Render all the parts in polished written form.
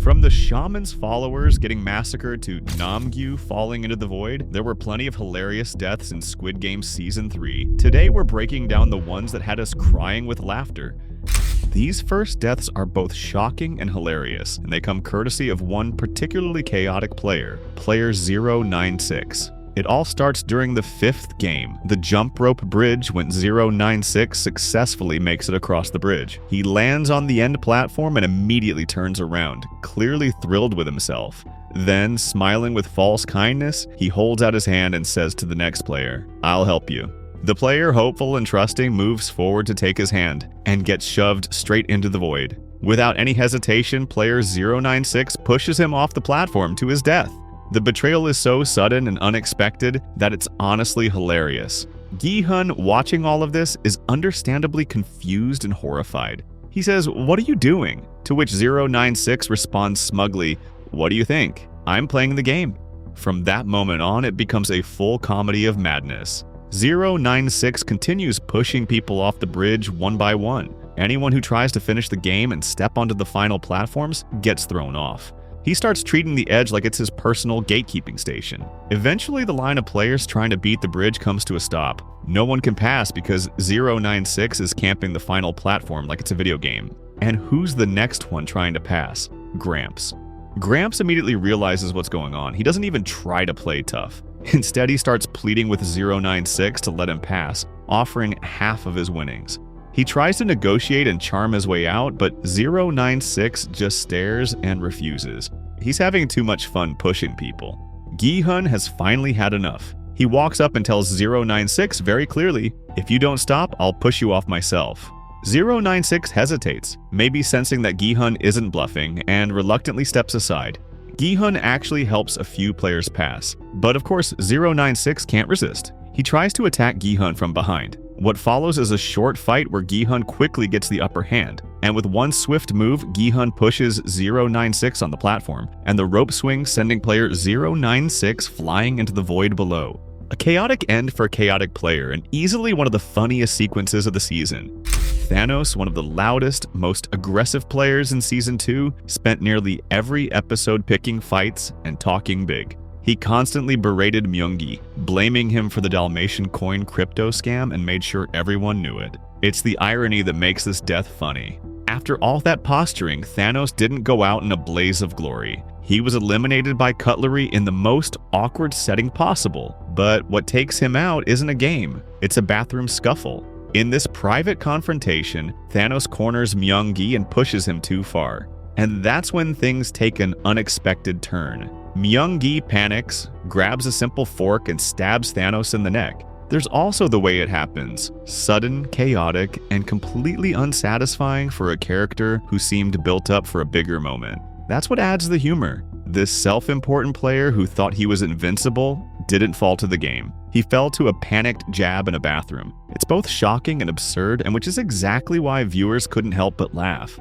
From the Shaman's followers getting massacred to Nam-Gyu falling into the void, there were plenty of hilarious deaths in Squid Game Season 3. Today we're breaking down the ones that had us crying with laughter. These first deaths are both shocking and hilarious, and they come courtesy of one particularly chaotic player, Player 096. It all starts during the 5th game. The jump rope bridge when 096 successfully makes it across the bridge. He lands on the end platform and immediately turns around, clearly thrilled with himself. Then, smiling with false kindness, he holds out his hand and says to the next player, "I'll help you." The player, hopeful and trusting, moves forward to take his hand and gets shoved straight into the void. Without any hesitation, player 096 pushes him off the platform to his death. The betrayal is so sudden and unexpected that it's honestly hilarious. Gi-hun, watching all of this, is understandably confused and horrified. He says, "What are you doing?" To which 096 responds smugly, "What do you think? I'm playing the game." From that moment on, it becomes a full comedy of madness. 096 continues pushing people off the bridge one by one. Anyone who tries to finish the game and step onto the final platforms gets thrown off. He starts treating the edge like it's his personal gatekeeping station. Eventually, the line of players trying to beat the bridge comes to a stop. No one can pass because 096 is camping the final platform like it's a video game. And who's the next one trying to pass? Gramps. Gramps immediately realizes what's going on. He doesn't even try to play tough. Instead, he starts pleading with 096 to let him pass, offering half of his winnings. He tries to negotiate and charm his way out, but 096 just stares and refuses. He's having too much fun pushing people. Gi-hun has finally had enough. He walks up and tells 096 very clearly, "If you don't stop, I'll push you off myself." 096 hesitates, maybe sensing that Gi-hun isn't bluffing, and reluctantly steps aside. Gi-hun actually helps a few players pass, but of course 096 can't resist. He tries to attack Gi-hun from behind. What follows is a short fight where Gi-hun quickly gets the upper hand, and with one swift move, Gi-hun pushes 096 on the platform, and the rope swings sending player 096 flying into the void below. A chaotic end for a chaotic player, and easily one of the funniest sequences of the season. Thanos, one of the loudest, most aggressive players in Season 2, spent nearly every episode picking fights and talking big. He constantly berated Nam-Gyu, blaming him for the Dalmatian coin crypto scam, and made sure everyone knew it. It's the irony that makes this death funny. After all that posturing, Thanos didn't go out in a blaze of glory. He was eliminated by cutlery in the most awkward setting possible. But what takes him out isn't a game, it's a bathroom scuffle. In this private confrontation, Thanos corners Nam-Gyu and pushes him too far. And that's when things take an unexpected turn. Nam-Gyu panics, grabs a simple fork, and stabs Thanos in the neck. There's also the way it happens, sudden, chaotic, and completely unsatisfying for a character who seemed built up for a bigger moment. That's what adds the humor. This self-important player who thought he was invincible didn't fall to the game. He fell to a panicked jab in a bathroom. It's both shocking and absurd, and which is exactly why viewers couldn't help but laugh.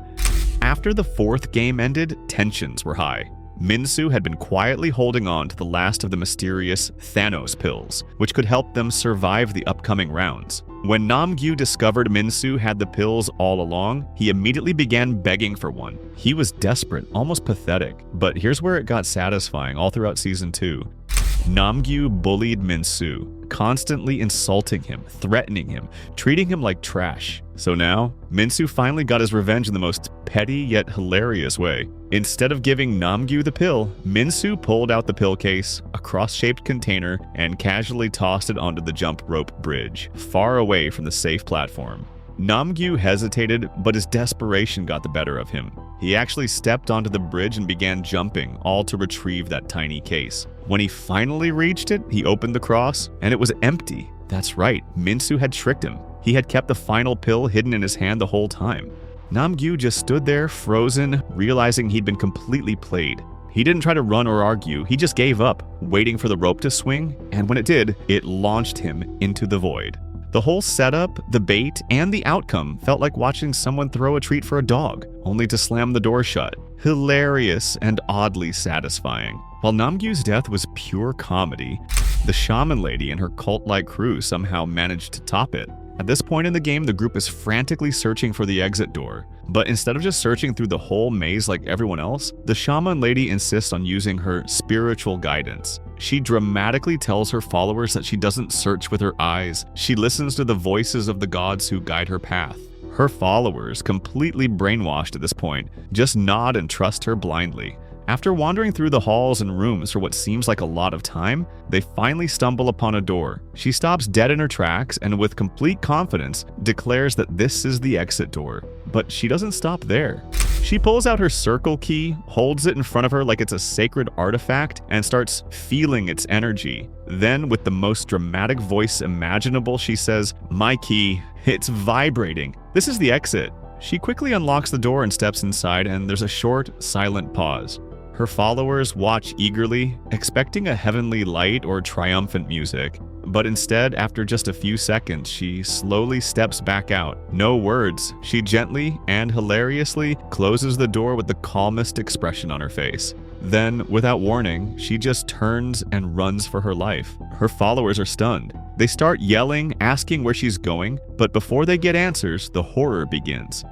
After the 4th game ended, tensions were high. Min-Soo had been quietly holding on to the last of the mysterious Thanos pills, which could help them survive the upcoming rounds. When Nam-Gyu discovered Min-Soo had the pills all along, he immediately began begging for one. He was desperate, almost pathetic. But here's where it got satisfying all throughout Season 2. Nam-Gyu bullied Min-Soo, constantly insulting him, threatening him, treating him like trash. So now, Min-Soo finally got his revenge in the most petty yet hilarious way. Instead of giving Nam-Gyu the pill, Min-Soo pulled out the pill case, a cross-shaped container, and casually tossed it onto the jump rope bridge, far away from the safe platform. Nam-Gyu hesitated, but his desperation got the better of him. He actually stepped onto the bridge and began jumping, all to retrieve that tiny case. When he finally reached it, he opened the cross, and it was empty. That's right, Min-Soo had tricked him. He had kept the final pill hidden in his hand the whole time. Nam-Gyu just stood there, frozen, realizing he'd been completely played. He didn't try to run or argue, he just gave up, waiting for the rope to swing, and when it did, it launched him into the void. The whole setup, the bait, and the outcome felt like watching someone throw a treat for a dog, only to slam the door shut. Hilarious and oddly satisfying. While Nam-Gyu's death was pure comedy, the Shaman lady and her cult-like crew somehow managed to top it. At this point in the game, the group is frantically searching for the exit door. But instead of just searching through the whole maze like everyone else, the shaman lady insists on using her spiritual guidance. She dramatically tells her followers that she doesn't search with her eyes. She listens to the voices of the gods who guide her path. Her followers, completely brainwashed at this point, just nod and trust her blindly. After wandering through the halls and rooms for what seems like a lot of time, they finally stumble upon a door. She stops dead in her tracks and with complete confidence declares that this is the exit door. But she doesn't stop there. She pulls out her circle key, holds it in front of her like it's a sacred artifact, and starts feeling its energy. Then, with the most dramatic voice imaginable, she says, "My key, it's vibrating. This is the exit." She quickly unlocks the door and steps inside, and there's a short, silent pause. Her followers watch eagerly, expecting a heavenly light or triumphant music. But instead, after just a few seconds, she slowly steps back out. No words, she gently and hilariously closes the door with the calmest expression on her face. Then, without warning, she just turns and runs for her life. Her followers are stunned. They start yelling, asking where she's going, but before they get answers, the horror begins.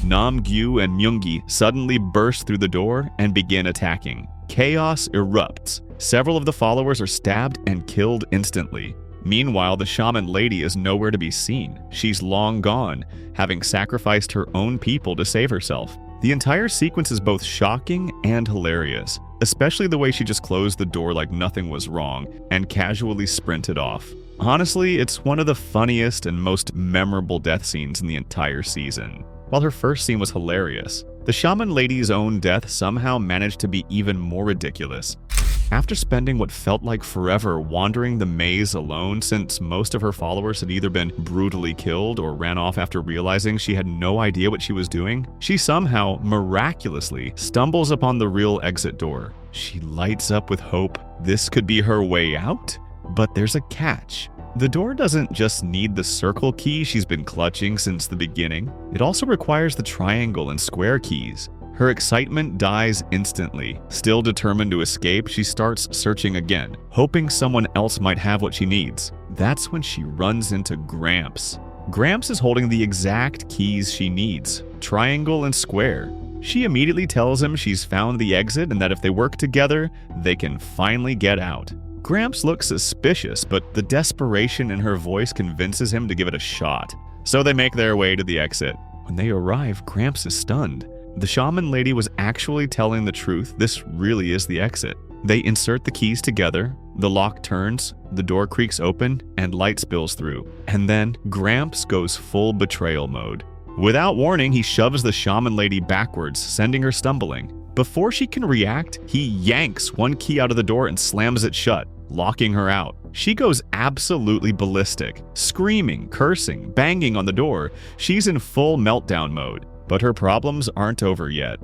Nam-Gyu and Myung-gi suddenly burst through the door and begin attacking. Chaos erupts. Several of the followers are stabbed and killed instantly. Meanwhile, the shaman lady is nowhere to be seen. She's long gone, having sacrificed her own people to save herself. The entire sequence is both shocking and hilarious, especially the way she just closed the door like nothing was wrong and casually sprinted off. Honestly, it's one of the funniest and most memorable death scenes in the entire season. While her first scene was hilarious, the shaman lady's own death somehow managed to be even more ridiculous. After spending what felt like forever wandering the maze alone, since most of her followers had either been brutally killed or ran off after realizing she had no idea what she was doing, she somehow, miraculously, stumbles upon the real exit door. She lights up with hope. This could be her way out? But there's a catch. The door doesn't just need the circle key she's been clutching since the beginning. It also requires the triangle and square keys. Her excitement dies instantly. Still determined to escape, she starts searching again, hoping someone else might have what she needs. That's when she runs into Gramps. Gramps is holding the exact keys she needs, triangle and square. She immediately tells him she's found the exit and that if they work together, they can finally get out. Gramps looks suspicious, but the desperation in her voice convinces him to give it a shot. So they make their way to the exit. When they arrive, Gramps is stunned. The shaman lady was actually telling the truth. This really is the exit. They insert the keys together, the lock turns, the door creaks open, and light spills through. And then Gramps goes full betrayal mode. Without warning, he shoves the shaman lady backwards, sending her stumbling. Before she can react, he yanks one key out of the door and slams it shut, locking her out. She goes absolutely ballistic, screaming, cursing, banging on the door. She's in full meltdown mode, but her problems aren't over yet.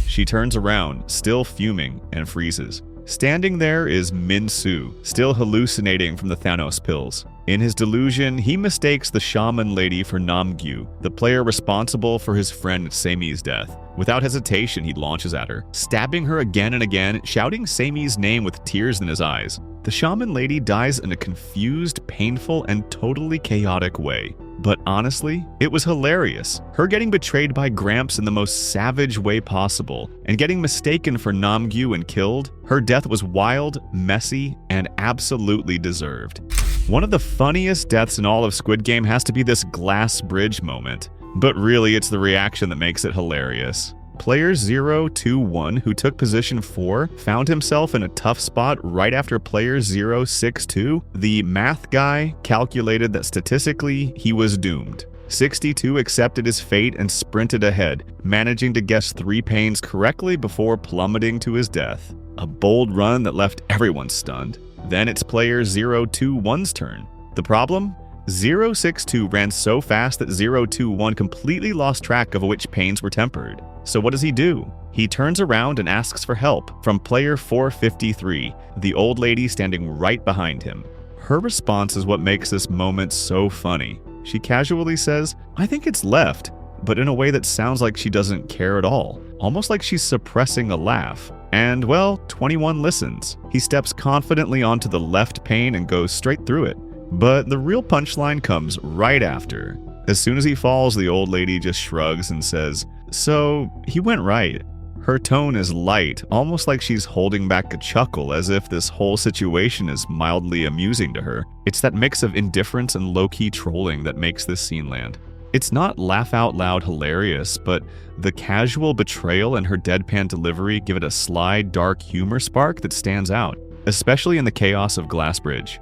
She turns around, still fuming, and freezes. Standing there is Min-Soo, still hallucinating from the Thanos pills. In his delusion, he mistakes the shaman lady for Nam-Gyu, the player responsible for his friend Seimi's death. Without hesitation, he launches at her, stabbing her again and again, shouting Seimi's name with tears in his eyes. The shaman lady dies in a confused, painful, and totally chaotic way. But honestly, it was hilarious. Her getting betrayed by Gramps in the most savage way possible, and getting mistaken for Nam-Gyu and killed, her death was wild, messy, and absolutely deserved. One of the funniest deaths in all of Squid Game has to be this glass bridge moment. But really, it's the reaction that makes it hilarious. Player 021, who took position 4, found himself in a tough spot right after player 062. The math guy calculated that statistically he was doomed. 62 accepted his fate and sprinted ahead, managing to guess 3 panes correctly before plummeting to his death. A bold run that left everyone stunned. Then it's player 021's turn. The problem? 062 ran so fast that 021 completely lost track of which panes were tempered. So what does he do? He turns around and asks for help from player 453, the old lady standing right behind him. Her response is what makes this moment so funny. She casually says, "I think it's left," but in a way that sounds like she doesn't care at all, almost like she's suppressing a laugh. And well, 21 listens. He steps confidently onto the left pane and goes straight through it. But the real punchline comes right after. As soon as he falls, the old lady just shrugs and says, "So, he went right." Her tone is light, almost like she's holding back a chuckle, as if this whole situation is mildly amusing to her. It's that mix of indifference and low-key trolling that makes this scene land. It's not laugh-out-loud hilarious, but the casual betrayal and her deadpan delivery give it a sly, dark humor spark that stands out, especially in the chaos of Glassbridge.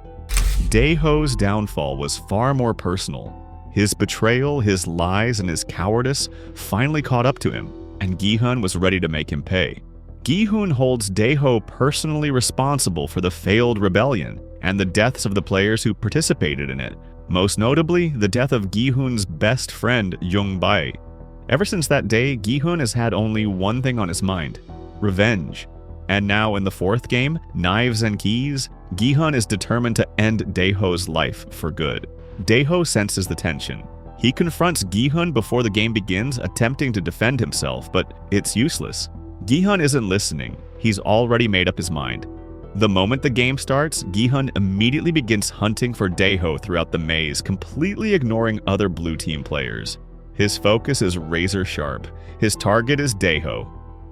Daeho's downfall was far more personal. His betrayal, his lies, and his cowardice finally caught up to him, and Gi-hun was ready to make him pay. Gi-hun holds Daeho personally responsible for the failed rebellion and the deaths of the players who participated in it, most notably the death of Gi-hun's best friend Jung-bae. Ever since that day, Gi-hun has had only one thing on his mind: revenge. And now in the fourth game, Knives and Keys, Gi-hun is determined to end Daeho's life for good. Daeho senses the tension. He confronts Gi-hun before the game begins, attempting to defend himself, but it's useless. Gi-hun isn't listening. He's already made up his mind. The moment the game starts, Gi-hun immediately begins hunting for Daeho throughout the maze, completely ignoring other blue team players. His focus is razor sharp. His target is Daeho.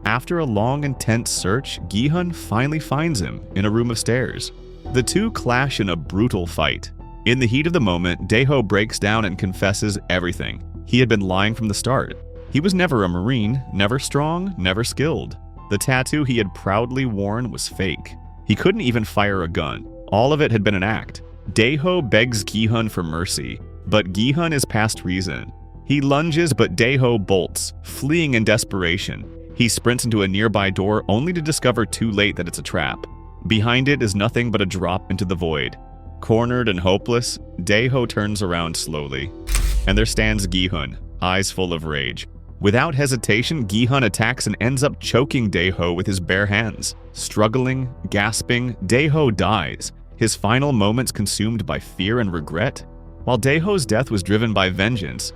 After a long, intense search, Gi-hun finally finds him in a room of stairs. The two clash in a brutal fight. In the heat of the moment, Daeho breaks down and confesses everything. He had been lying from the start. He was never a Marine, never strong, never skilled. The tattoo he had proudly worn was fake. He couldn't even fire a gun. All of it had been an act. Daeho begs Gi-hun for mercy, but Gi-hun is past reason. He lunges, but Daeho bolts, fleeing in desperation. He sprints into a nearby door only to discover too late that it's a trap. Behind it is nothing but a drop into the void. Cornered and hopeless, Daeho turns around slowly. And there stands Gi-hun, eyes full of rage. Without hesitation, Gi-hun attacks and ends up choking Daeho with his bare hands. Struggling, gasping, Daeho dies, his final moments consumed by fear and regret. While Daeho's death was driven by vengeance,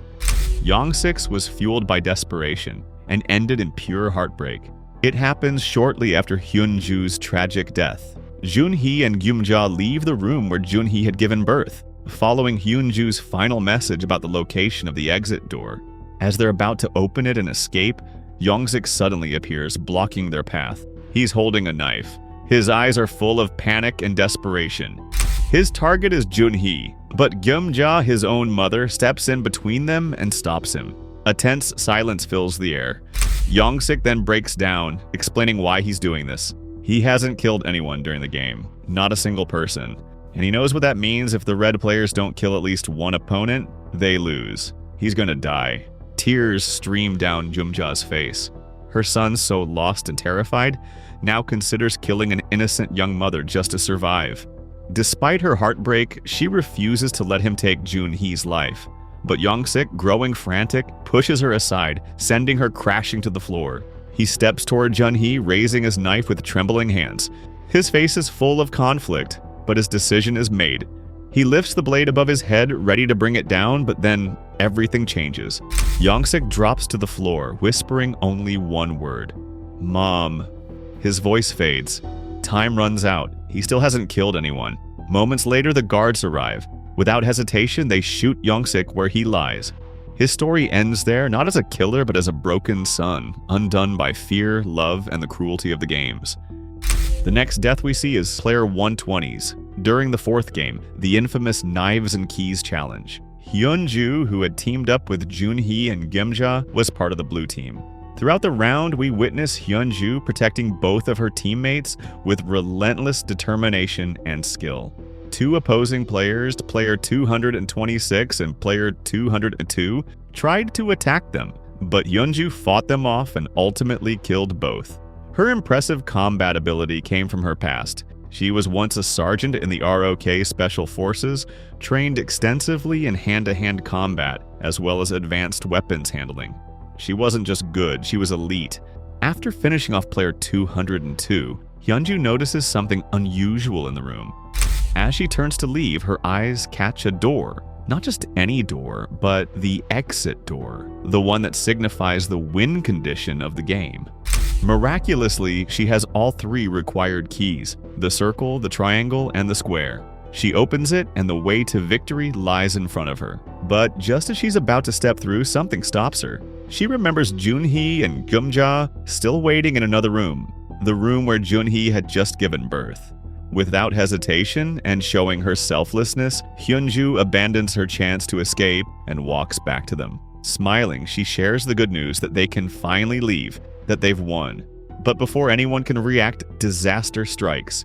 Yongsik's was fueled by desperation and ended in pure heartbreak. It happens shortly after Hyunju's tragic death. Junhee and Gyumja leave the room where Junhee had given birth, following Hyunju's final message about the location of the exit door. As they're about to open it and escape, Yongsik suddenly appears, blocking their path. He's holding a knife. His eyes are full of panic and desperation. His target is Junhee, but Gyumja, his own mother, steps in between them and stops him. A tense silence fills the air. Yongsik then breaks down, explaining why he's doing this. He hasn't killed anyone during the game, not a single person. And he knows what that means. If the red players don't kill at least one opponent, they lose. He's gonna die. Tears stream down Jumja's face. Her son, so lost and terrified, now considers killing an innocent young mother just to survive. Despite her heartbreak, she refuses to let him take Junhee's life. But Yongsik, growing frantic, pushes her aside, sending her crashing to the floor. He steps toward Junhee, raising his knife with trembling hands. His face is full of conflict, but his decision is made. He lifts the blade above his head, ready to bring it down, but then everything changes. Yongsik drops to the floor, whispering only one word: "Mom." His voice fades. Time runs out. He still hasn't killed anyone. Moments later, the guards arrive. Without hesitation, they shoot Yongsik where he lies. His story ends there, not as a killer, but as a broken son, undone by fear, love, and the cruelty of the games. The next death we see is player 120's. During the fourth game, the infamous Knives and Keys challenge. Hyunju, who had teamed up with Junhee and Gyumja, was part of the blue team. Throughout the round, we witness Hyunju protecting both of her teammates with relentless determination and skill. Two opposing players, player 226 and player 202, tried to attack them, but Hyunju fought them off and ultimately killed both. Her impressive combat ability came from her past. She was once a sergeant in the ROK Special Forces, trained extensively in hand-to-hand combat, as well as advanced weapons handling. She wasn't just good, she was elite. After finishing off player 202, Hyunju notices something unusual in the room. As she turns to leave, her eyes catch a door. Not just any door, but the exit door, the one that signifies the win condition of the game. Miraculously, she has all three required keys: the circle, the triangle, and the square. She opens it, and the way to victory lies in front of her. But just as she's about to step through, something stops her. She remembers Junhee and Gyumja still waiting in another room, the room where Junhee had just given birth. Without hesitation and showing her selflessness, Hyunju abandons her chance to escape and walks back to them. Smiling, she shares the good news that they can finally leave, that they've won. But before anyone can react, disaster strikes.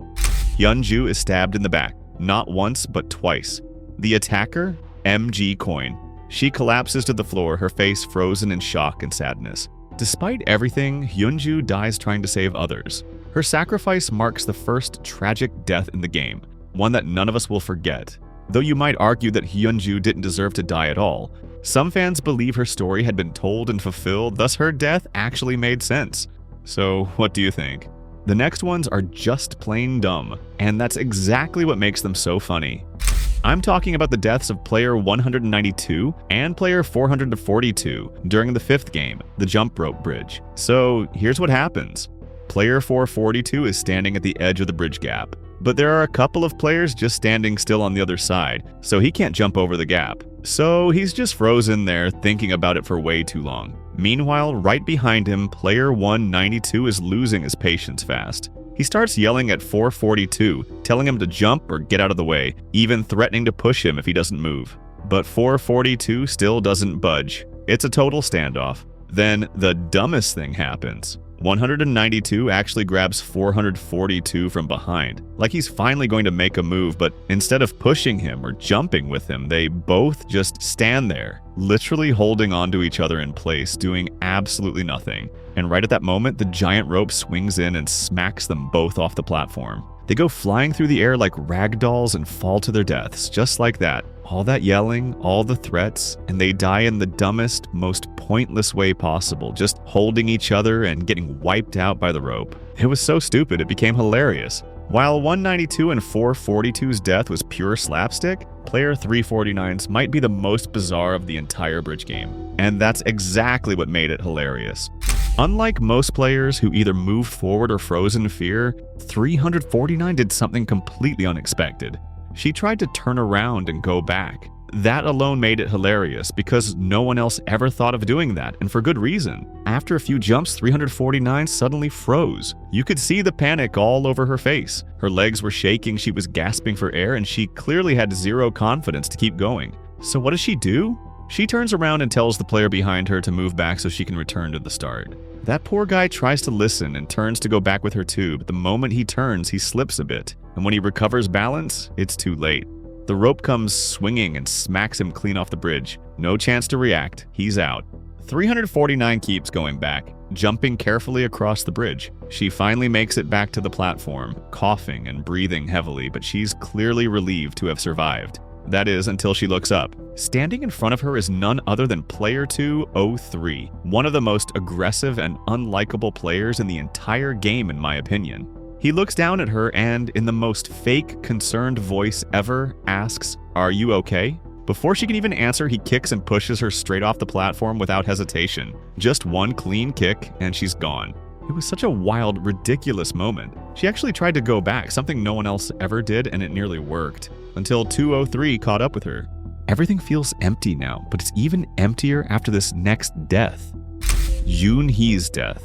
Hyunju is stabbed in the back, not once but twice. The attacker? MG Coin. She collapses to the floor, her face frozen in shock and sadness. Despite everything, Hyunju dies trying to save others. Her sacrifice marks the first tragic death in the game, one that none of us will forget. Though you might argue that Hyunju didn't deserve to die at all, some fans believe her story had been told and fulfilled, thus her death actually made sense. So what do you think? The next ones are just plain dumb, and that's exactly what makes them so funny. I'm talking about the deaths of player 192 and player 442 during the 5th game, the jump rope bridge. So here's what happens. Player 442 is standing at the edge of the bridge gap, but there are a couple of players just standing still on the other side, so he can't jump over the gap. So he's just frozen there thinking about it for way too long. Meanwhile, right behind him, player 192 is losing his patience fast. He starts yelling at 442, telling him to jump or get out of the way, even threatening to push him if he doesn't move. But 442 still doesn't budge. It's a total standoff. Then the dumbest thing happens. 192 actually grabs 442 from behind, like he's finally going to make a move, but instead of pushing him or jumping with him, they both just stand there, literally holding onto each other in place, doing absolutely nothing. And right at that moment, the giant rope swings in and smacks them both off the platform. They go flying through the air like rag dolls and fall to their deaths, just like that. All that yelling, all the threats, and they die in the dumbest, most pointless way possible, just holding each other and getting wiped out by the rope. It was so stupid, it became hilarious. While 192 and 442's death was pure slapstick, player 349's might be the most bizarre of the entire bridge game. And that's exactly what made it hilarious. Unlike most players who either moved forward or froze in fear, 349 did something completely unexpected. She tried to turn around and go back. That alone made it hilarious because no one else ever thought of doing that, and for good reason. After a few jumps, 349 suddenly froze. You could see the panic all over her face. Her legs were shaking, she was gasping for air, and she clearly had zero confidence to keep going. So what does she do? She turns around and tells the player behind her to move back so she can return to the start. That poor guy tries to listen and turns to go back with her too, but the moment he turns, he slips a bit. And when he recovers balance, it's too late. The rope comes swinging and smacks him clean off the bridge. No chance to react. He's out. 349 keeps going back, jumping carefully across the bridge. She finally makes it back to the platform, coughing and breathing heavily, but she's clearly relieved to have survived. That is, until she looks up. Standing in front of her is none other than player 203, one of the most aggressive and unlikable players in the entire game in my opinion. He looks down at her and, in the most fake, concerned voice ever, asks, "Are you okay?" Before she can even answer, he kicks and pushes her straight off the platform without hesitation. Just one clean kick, and she's gone. It was such a wild, ridiculous moment. She actually tried to go back, something no one else ever did, and it nearly worked. Until 203 caught up with her. Everything feels empty now, but it's even emptier after this next death. Junhee's death.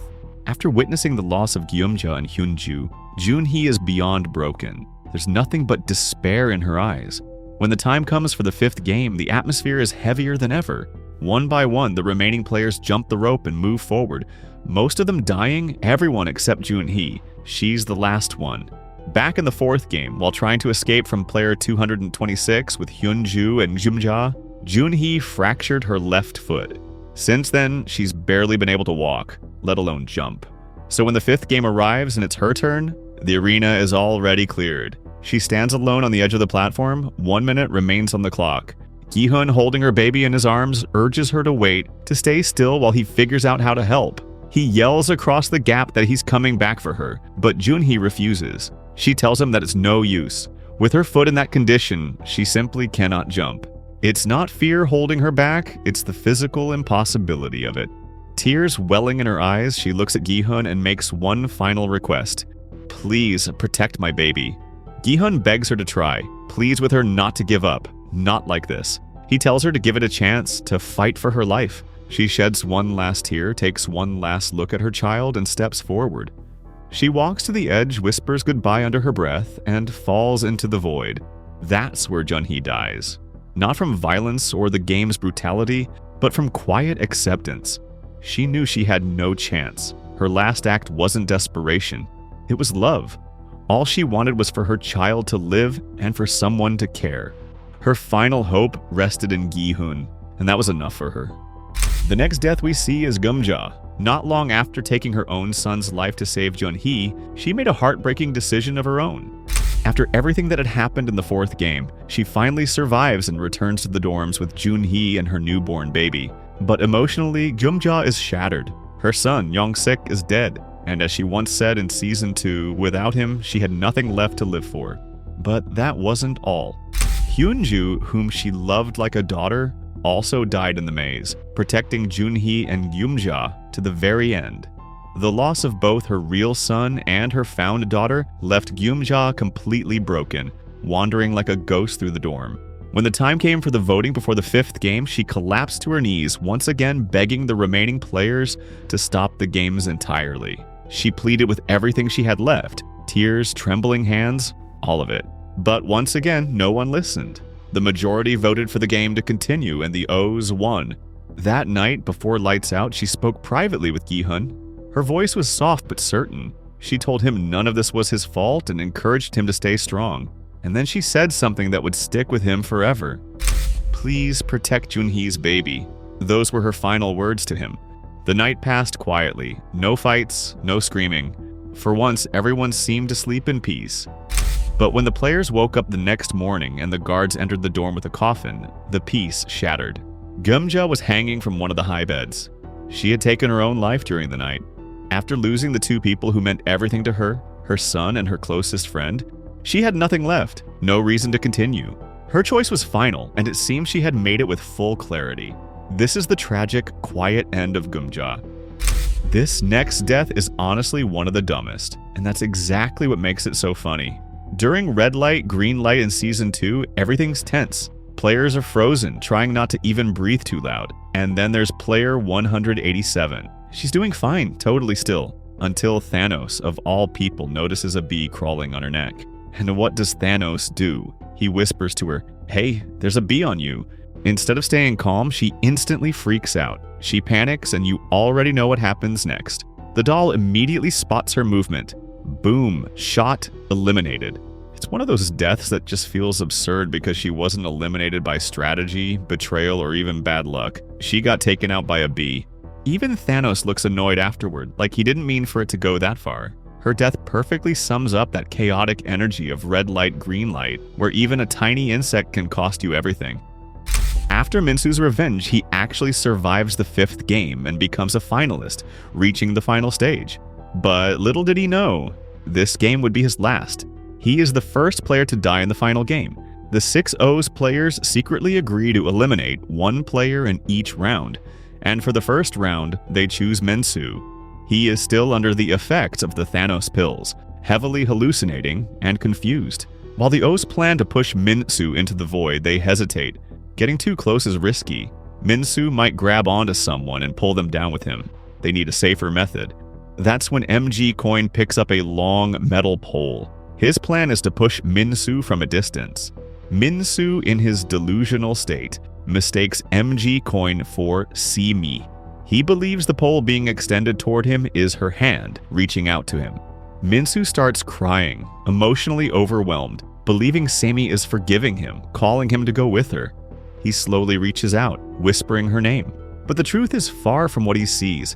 After witnessing the loss of Gyumja and Hyunju, Junhee is beyond broken. There's nothing but despair in her eyes. When the time comes for the 5th game, the atmosphere is heavier than ever. One by one, the remaining players jump the rope and move forward. Most of them dying, everyone except Junhee. She's the last one. Back in the 4th game, while trying to escape from player 226 with Hyunju and Gyumja, Junhee fractured her left foot. Since then, she's barely been able to walk, let alone jump. So when the 5th game arrives and it's her turn, the arena is already cleared. She stands alone on the edge of the platform. 1 minute remains on the clock. Gi-hun, holding her baby in his arms, urges her to wait, to stay still while he figures out how to help. He yells across the gap that he's coming back for her, but Junhee refuses. She tells him that it's no use. With her foot in that condition, she simply cannot jump. It's not fear holding her back, it's the physical impossibility of it. Tears welling in her eyes, she looks at Gi-hun and makes one final request. "Please protect my baby." Gi-hun begs her to try, pleads with her not to give up, not like this. He tells her to give it a chance, to fight for her life. She sheds one last tear, takes one last look at her child, and steps forward. She walks to the edge, whispers goodbye under her breath, and falls into the void. That's where Jun-hee dies. Not from violence or the game's brutality, but from quiet acceptance. She knew she had no chance. Her last act wasn't desperation. It was love. All she wanted was for her child to live and for someone to care. Her final hope rested in Gi-hun, and that was enough for her. The next death we see is Geum-ja. Not long after taking her own son's life to save Jun-hee, she made a heartbreaking decision of her own. After everything that had happened in the fourth game, she finally survives and returns to the dorms with Jun-hee and her newborn baby. But emotionally, Geum-ja is shattered. Her son, Young-sik, is dead, and as she once said in Season 2, without him, she had nothing left to live for. But that wasn't all. Hyun-ju, whom she loved like a daughter, also died in the maze, protecting Jun-hee and Geum-ja to the very end. The loss of both her real son and her found daughter left Geum-ja completely broken, wandering like a ghost through the dorm. When the time came for the voting before the fifth game, she collapsed to her knees, once again begging the remaining players to stop the games entirely. She pleaded with everything she had left, tears, trembling hands, all of it. But once again, no one listened. The majority voted for the game to continue, and the O's won. That night, before lights out, she spoke privately with Gi-hun. Her voice was soft but certain. She told him none of this was his fault and encouraged him to stay strong. And then she said something that would stick with him forever. "Please protect Jun-hee's baby." Those were her final words to him. The night passed quietly. No fights, no screaming. For once, everyone seemed to sleep in peace. But when the players woke up the next morning and the guards entered the dorm with a coffin, the peace shattered. Geum-ja was hanging from one of the high beds. She had taken her own life during the night. After losing the two people who meant everything to her, her son and her closest friend, she had nothing left, no reason to continue. Her choice was final, and it seemed she had made it with full clarity. This is the tragic, quiet end of Geum-ja. This next death is honestly one of the dumbest, and that's exactly what makes it so funny. During red light, green light in Season 2, everything's tense. Players are frozen, trying not to even breathe too loud. And then there's player 187. She's doing fine, totally still, until Thanos, of all people, notices a bee crawling on her neck. And what does Thanos do? He whispers to her, "Hey, there's a bee on you." Instead of staying calm, she instantly freaks out. She panics, and you already know what happens next. The doll immediately spots her movement. Boom, shot, eliminated. It's one of those deaths that just feels absurd because she wasn't eliminated by strategy, betrayal, or even bad luck. She got taken out by a bee. Even Thanos looks annoyed afterward, like he didn't mean for it to go that far. Her death perfectly sums up that chaotic energy of red light, green light, where even a tiny insect can cost you everything. After Minsu's revenge, he actually survives the fifth game and becomes a finalist, reaching the final stage. But little did he know, this game would be his last. He is the first player to die in the final game. The 6 O's players secretly agree to eliminate one player in each round. And for the first round, they choose Minsu. He is still under the effects of the Thanos pills, heavily hallucinating and confused. While the O's plan to push Minsu into the void, they hesitate. Getting too close is risky. Minsu might grab onto someone and pull them down with him. They need a safer method. That's when MG Coin picks up a long metal pole. His plan is to push Minsu from a distance. Minsu, in his delusional state, mistakes MG Coin for See Me. He believes the pole being extended toward him is her hand, reaching out to him. Minsu starts crying, emotionally overwhelmed, believing Sammy is forgiving him, calling him to go with her. He slowly reaches out, whispering her name. But the truth is far from what he sees.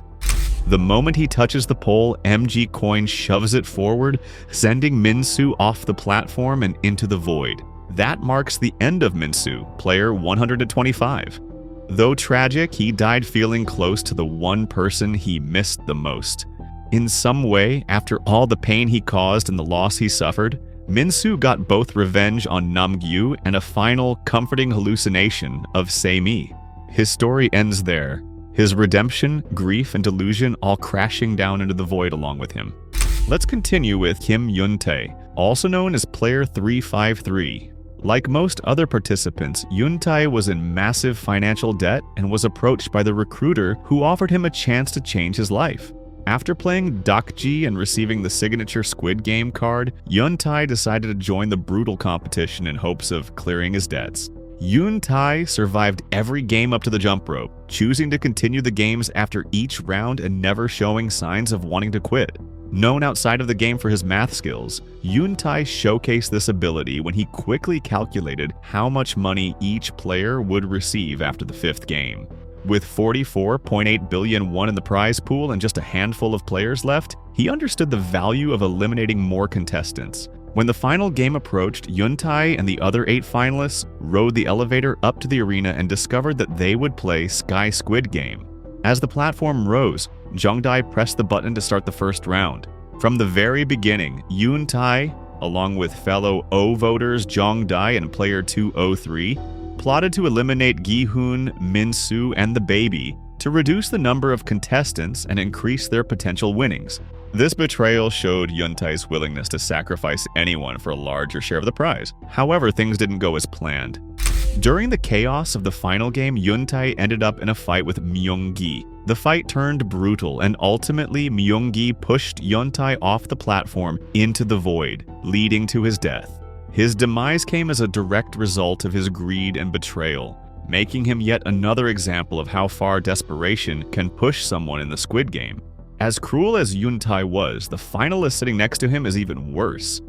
The moment he touches the pole, MG Coin shoves it forward, sending Minsu off the platform and into the void. That marks the end of Minsu, player 125. Though tragic, he died feeling close to the one person he missed the most. In some way, after all the pain he caused and the loss he suffered, Minsu got both revenge on Nam-Gyu and a final, comforting hallucination of Say Me. His story ends there. His redemption, grief, and delusion all crashing down into the void along with him. Let's continue with Kim Yun-tae, also known as Player 353. Like most other participants, Yuntai was in massive financial debt and was approached by the recruiter who offered him a chance to change his life. After playing Dakji and receiving the signature Squid Game card, Yuntai decided to join the brutal competition in hopes of clearing his debts. Yuntai survived every game up to the jump rope, choosing to continue the games after each round and never showing signs of wanting to quit. Known outside of the game for his math skills, Yuntai showcased this ability when he quickly calculated how much money each player would receive after the 5th game. With 44.8 billion won in the prize pool and just a handful of players left, he understood the value of eliminating more contestants. When the final game approached, Yuntai and the other 8 finalists rode the elevator up to the arena and discovered that they would play Sky Squid Game. As the platform rose, Zhongdai pressed the button to start the first round. From the very beginning, Yuntai, along with fellow O voters Zhongdai and player 203, plotted to eliminate Gi-hun, Min-soo, and the baby to reduce the number of contestants and increase their potential winnings. This betrayal showed Yuntai's willingness to sacrifice anyone for a larger share of the prize. However, things didn't go as planned. During the chaos of the final game, Yuntai ended up in a fight with Myung-gi. The fight turned brutal, and ultimately Myung-gi pushed Yuntai off the platform into the void, leading to his death. His demise came as a direct result of his greed and betrayal, making him yet another example of how far desperation can push someone in the Squid Game. As cruel as Yuntai was, the finalist sitting next to him is even worse.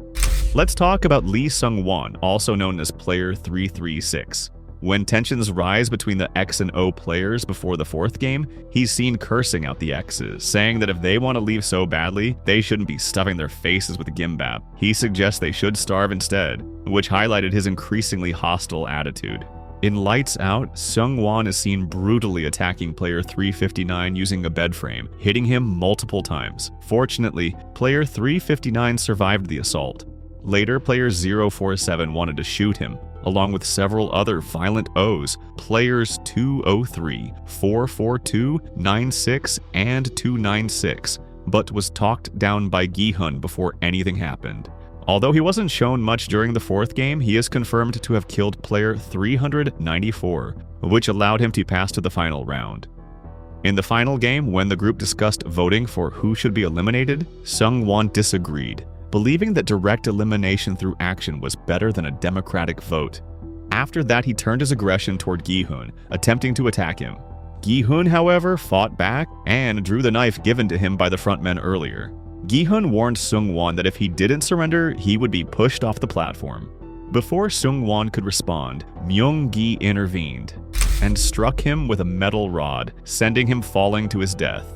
Let's talk about Lee Sung-won, also known as Player 336. When tensions rise between the X and O players before the 4th game, he's seen cursing out the X's, saying that if they want to leave so badly, they shouldn't be stuffing their faces with gimbap. He suggests they should starve instead, which highlighted his increasingly hostile attitude. In Lights Out, Sung-won is seen brutally attacking player 359 using a bed frame, hitting him multiple times. Fortunately, player 359 survived the assault. Later, player 047 wanted to shoot him, along with several other violent O's, players 203, 442, 96, and 296, but was talked down by Gi-hun before anything happened. Although he wasn't shown much during the 4th game, he is confirmed to have killed player 394, which allowed him to pass to the final round. In the final game, when the group discussed voting for who should be eliminated, Sung-won disagreed, believing that direct elimination through action was better than a democratic vote. After that, he turned his aggression toward Gi-hun, attempting to attack him. Gi-hun, however, fought back and drew the knife given to him by the frontmen earlier. Gi-hun warned Sung-won that if he didn't surrender, he would be pushed off the platform. Before Sung-won could respond, Myung-gi intervened and struck him with a metal rod, sending him falling to his death.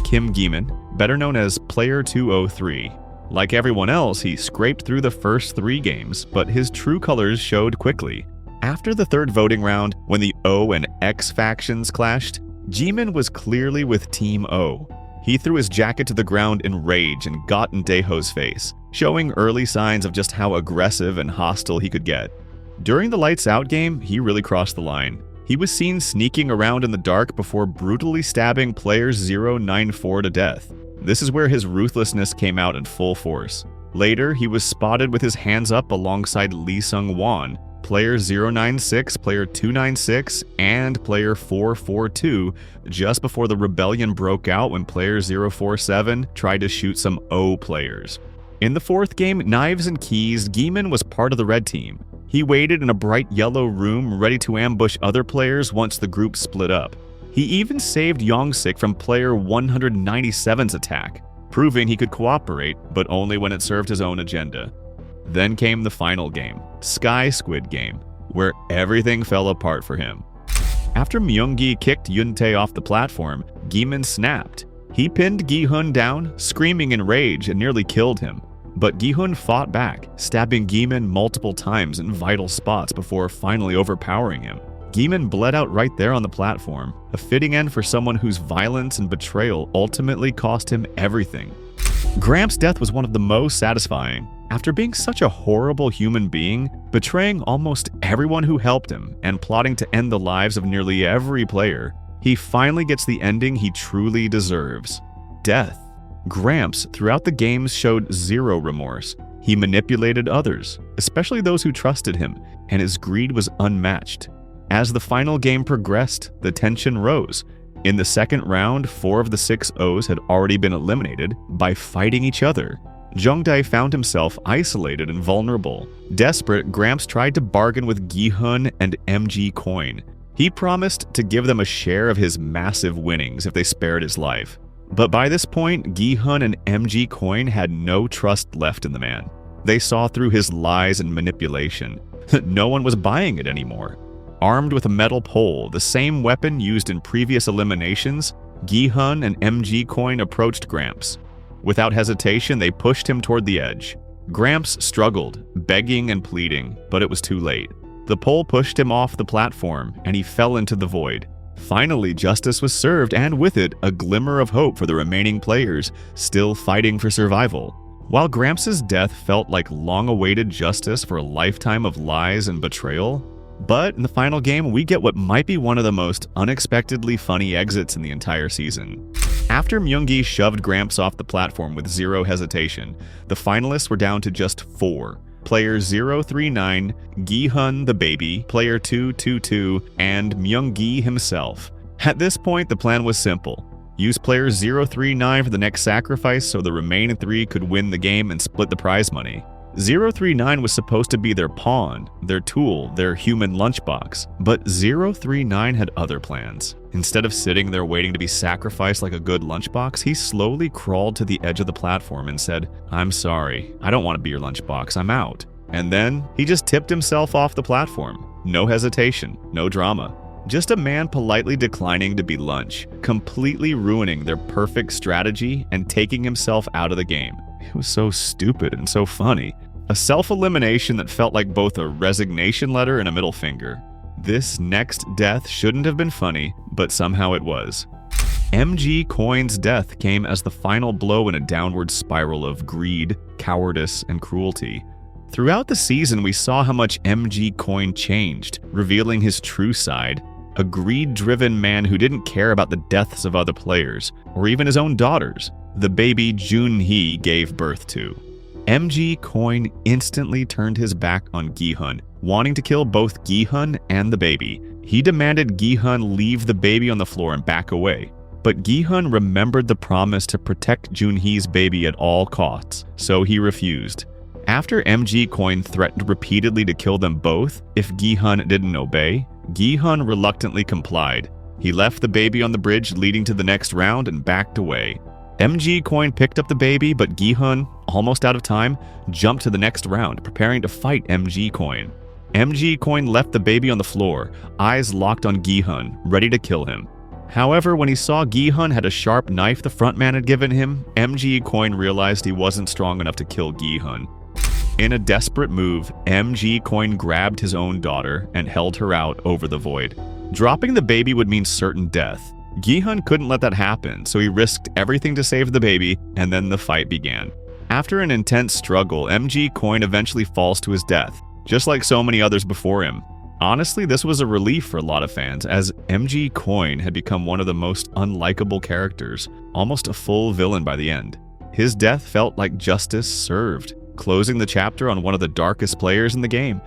Kim Gi-min, better known as Player 203, like everyone else, he scraped through the first 3 games, but his true colors showed quickly. After the 3rd voting round, when the O and X factions clashed, Jimin was clearly with Team O. He threw his jacket to the ground in rage and got in Daeho's face, showing early signs of just how aggressive and hostile he could get. During the Lights Out game, he really crossed the line. He was seen sneaking around in the dark before brutally stabbing player 094 to death. This is where his ruthlessness came out in full force. Later, he was spotted with his hands up alongside Lee Sung-won, player 096, player 296, and player 442 just before the rebellion broke out when player 047 tried to shoot some O players. In the 4th game, Knives and Keys, Gi-min was part of the red team. He waited in a bright yellow room ready to ambush other players once the group split up. He even saved Yongsik from player 197's attack, proving he could cooperate, but only when it served his own agenda. Then came the final game, Sky Squid Game, where everything fell apart for him. After Myung-gi kicked Yuntai off the platform, Gi-min snapped. He pinned Gi-hun down, screaming in rage, and nearly killed him. But Gi-hun fought back, stabbing Gi-min multiple times in vital spots before finally overpowering him. Gi-min bled out right there on the platform, a fitting end for someone whose violence and betrayal ultimately cost him everything. Gramps' death was one of the most satisfying. After being such a horrible human being, betraying almost everyone who helped him, and plotting to end the lives of nearly every player, he finally gets the ending he truly deserves: death. Gramps, throughout the games, showed zero remorse. He He manipulated others, especially those who trusted him, and his greed was unmatched. As the final game progressed, the tension rose. In the second round, 4 of the 6 O's had already been eliminated by fighting each other. Jungdae found himself isolated and vulnerable. Desperate, Gramps tried to bargain with Gi-hun and MG Coin. He promised to give them a share of his massive winnings if they spared his life. But by this point, Gi-hun and MG Coin had no trust left in the man. They saw through his lies and manipulation. No one was buying it anymore. Armed with a metal pole, the same weapon used in previous eliminations, Gi-hun and MG Coin approached Gramps. Without hesitation, they pushed him toward the edge. Gramps struggled, begging and pleading, but it was too late. The pole pushed him off the platform, and he fell into the void. Finally, justice was served, and with it, a glimmer of hope for the remaining players still fighting for survival. While Gramps' death felt like long-awaited justice for a lifetime of lies and betrayal, but in the final game, we get what might be one of the most unexpectedly funny exits in the entire season. After Myung-gi shoved Gramps off the platform with zero hesitation, the finalists were down to just 4. Player 039, Gi-hun the baby, Player 222, and Myung-gi himself. At this point, the plan was simple. Use Player 039 for the next sacrifice so the remaining 3 could win the game and split the prize money. 039 was supposed to be their pawn, their tool, their human lunchbox, but 039 had other plans. Instead of sitting there waiting to be sacrificed like a good lunchbox, he slowly crawled to the edge of the platform and said, "I'm sorry, I don't want to be your lunchbox, I'm out." And then he just tipped himself off the platform. No hesitation, no drama. Just a man politely declining to be lunch, completely ruining their perfect strategy and taking himself out of the game. It was so stupid and so funny. A self-elimination that felt like both a resignation letter and a middle finger. This next death shouldn't have been funny, but somehow it was. MG Coin's death came as the final blow in a downward spiral of greed, cowardice, and cruelty. Throughout the season, we saw how much MG Coin changed, revealing his true side. A greed-driven man who didn't care about the deaths of other players, or even his own daughters, the baby Jun-hee gave birth to. MG Coin instantly turned his back on Gi-hun, wanting to kill both Gi-hun and the baby. He demanded Gi-hun leave the baby on the floor and back away. But Gi-hun remembered the promise to protect Jun-hee's baby at all costs, so he refused. After MG Coin threatened repeatedly to kill them both if Gi-hun didn't obey, Gi-hun reluctantly complied. He left the baby on the bridge leading to the next round and backed away. MG Coin picked up the baby, but Gi-hun, almost out of time, jumped to the next round, preparing to fight MG Coin. MG Coin left the baby on the floor, eyes locked on Gi-hun, ready to kill him. However, when he saw Gi-hun had a sharp knife the frontman had given him, MG Coin realized he wasn't strong enough to kill Gi-hun. In a desperate move, MG Coin grabbed his own daughter and held her out over the void. Dropping the baby would mean certain death. Gi-hun couldn't let that happen, so he risked everything to save the baby, and then the fight began. After an intense struggle, MG Coin eventually falls to his death, just like so many others before him. Honestly, this was a relief for a lot of fans, as MG Coin had become one of the most unlikable characters, almost a full villain by the end. His death felt like justice served, closing the chapter on one of the darkest players in the game.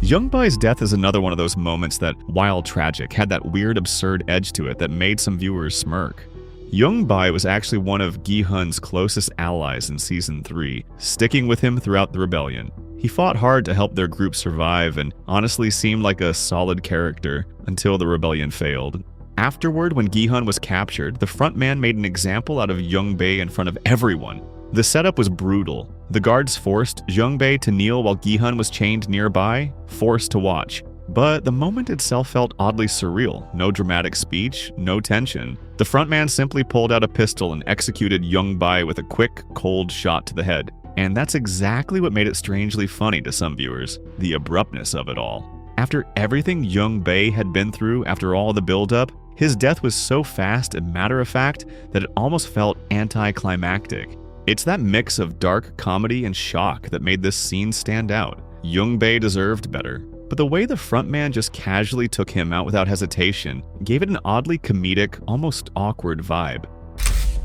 Youngbai's death is another one of those moments that, while tragic, had that weird absurd edge to it that made some viewers smirk. Youngbai was actually one of Gi-hun's closest allies in Season 3, sticking with him throughout the rebellion. He fought hard to help their group survive and honestly seemed like a solid character until the rebellion failed. Afterward, when Gi-hun was captured, the frontman made an example out of Youngbai in front of everyone. The setup was brutal. The guards forced Youngbai to kneel while Gi-hun was chained nearby, forced to watch. But the moment itself felt oddly surreal. No dramatic speech, no tension. The frontman simply pulled out a pistol and executed Youngbai with a quick, cold shot to the head. And that's exactly what made it strangely funny to some viewers, the abruptness of it all. After everything Youngbai had been through, after all the build-up, his death was so fast and matter-of-fact that it almost felt anticlimactic. It's that mix of dark comedy and shock that made this scene stand out. Youngbai deserved better, but the way the frontman just casually took him out without hesitation gave it an oddly comedic, almost awkward vibe.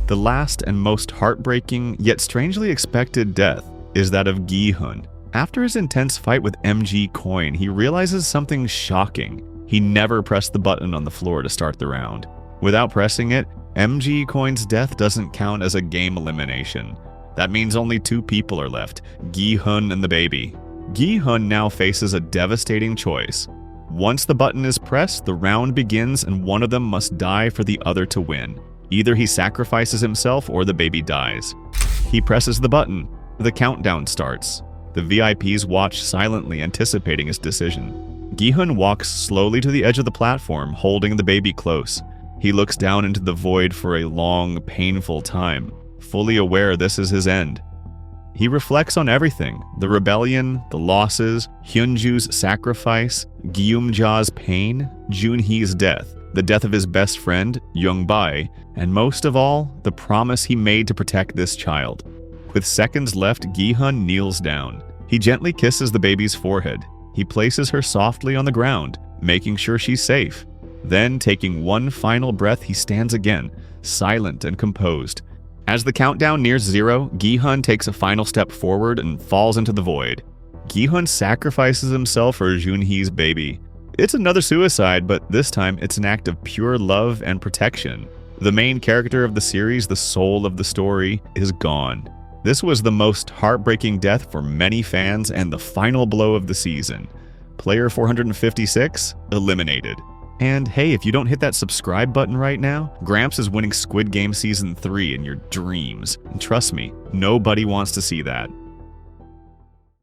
The last and most heartbreaking, yet strangely expected death is that of Gi-hun. After his intense fight with MG Coin, he realizes something shocking. He never pressed the button on the floor to start the round. Without pressing it, MG Coin's death doesn't count as a game elimination. That means only 2 people are left, Gi-hun and the baby. Gi-hun now faces a devastating choice. Once the button is pressed, the round begins and one of them must die for the other to win. Either he sacrifices himself or the baby dies. He presses the button. The countdown starts. The VIPs watch silently, anticipating his decision. Gi-hun walks slowly to the edge of the platform, holding the baby close. He looks down into the void for a long, painful time, fully aware this is his end. He reflects on everything: the rebellion, the losses, Hyunju's sacrifice, Gyumja's pain, Junhee's death, the death of his best friend, Youngbae, and most of all, the promise he made to protect this child. With seconds left, Gi-hun kneels down. He gently kisses the baby's forehead. He places her softly on the ground, making sure she's safe. Then, taking one final breath, he stands again, silent and composed. As the countdown nears 0, Gi-hun takes a final step forward and falls into the void. Gi-hun sacrifices himself for Junhee's baby. It's another suicide, but this time it's an act of pure love and protection. The main character of the series, the soul of the story, is gone. This was the most heartbreaking death for many fans and the final blow of the season. Player 456, eliminated. And hey, if you don't hit that subscribe button right now, Gramps is winning Squid Game Season 3 in your dreams. And trust me, nobody wants to see that.